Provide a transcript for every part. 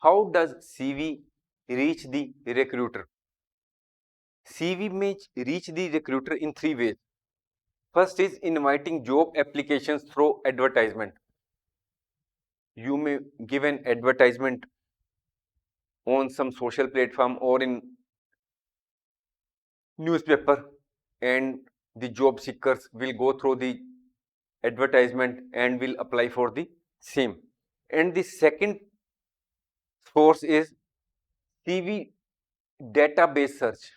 How does CV reach the recruiter? CV may reach the recruiter in three ways. First is inviting job applications through advertisement. You may give an advertisement on some social platform or in newspaper, and the job seekers will go through the advertisement and will apply for the same. And the second source is CV database search.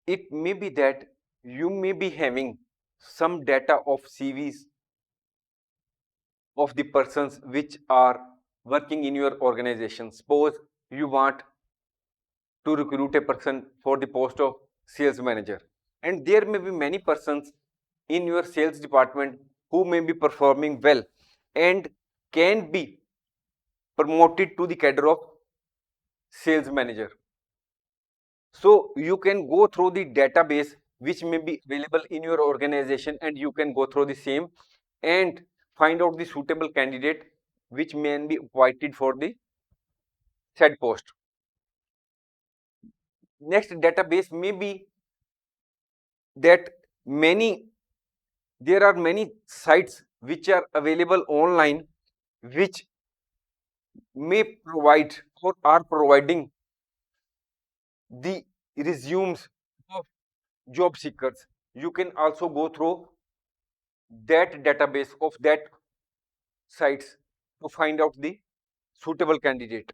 It may be that you may be having some data of CVs of the persons which are working in your organization. Suppose you want to recruit a person for the post of sales manager, and there may be many persons in your sales department who may be performing well and can be promoted to the cadre of sales manager. So you can go through the database which may be available in your organization, and you can go through the same and find out the suitable candidate which may be appointed for the said post. Next database may be that there are many sites which are available online which may provide or are providing the resumes of job seekers. You can also go through that database of that sites to find out the suitable candidate.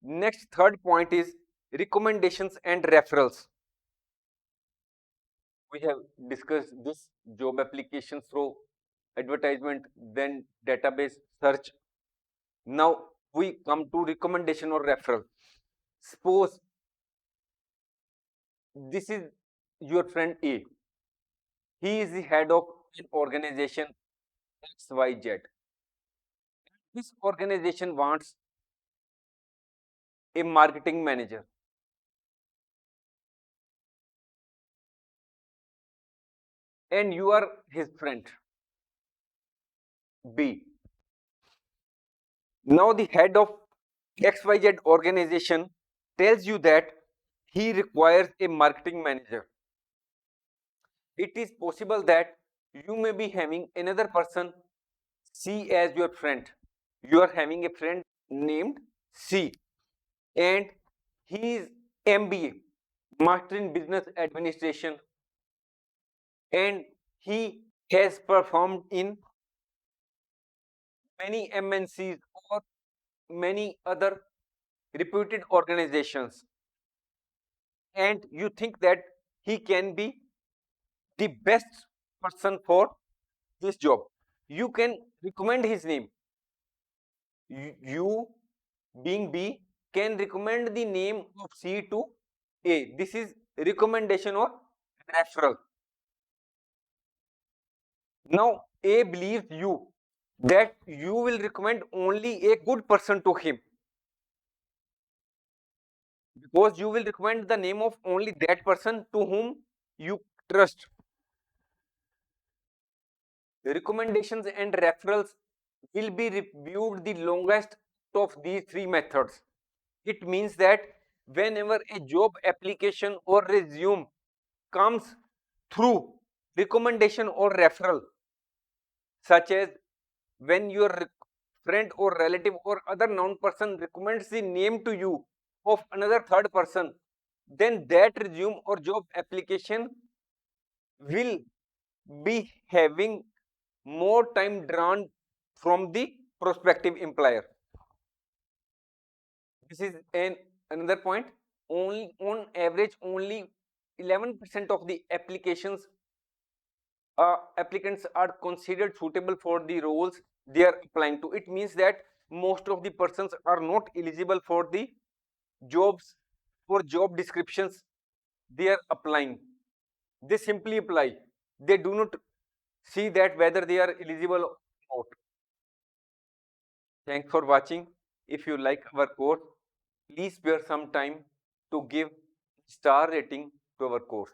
Next, third point is recommendations and referrals. We have discussed this: job applications through advertisement, then database search. Now we come to recommendation or referral. Suppose this is your friend A. He is the head of an organization XYZ. This organization wants a marketing manager, and you are his friend B. Now the head of XYZ organization tells you that he requires a marketing manager. It is possible that you may be having another person C as your friend. You are having a friend named C, and he is MBA, Master in Business Administration, and he has performed in many MNCs or many other reputed organizations, and you think that he can be the best person for this job. You can recommend his name. You being B can recommend the name of C to A. This is recommendation or referral. Now A believes you that you will recommend only a good person to him, because you will recommend the name of only that person to whom you trust. Recommendations and referrals will be reviewed the longest of these three methods. It means that whenever a job application or resume comes through recommendation or referral, such as when your friend or relative or other known person recommends the name to you of another third person, then that resume or job application will be having more time drawn from the prospective employer. This is another point. Only on average, only 11% of the applications applicants are considered suitable for the roles they are applying to. It means that most of the persons are not eligible for the jobs or job descriptions they are applying. They simply apply. They do not see that whether they are eligible or not. Thanks for watching. If you like our course, please spare some time to give star rating to our course.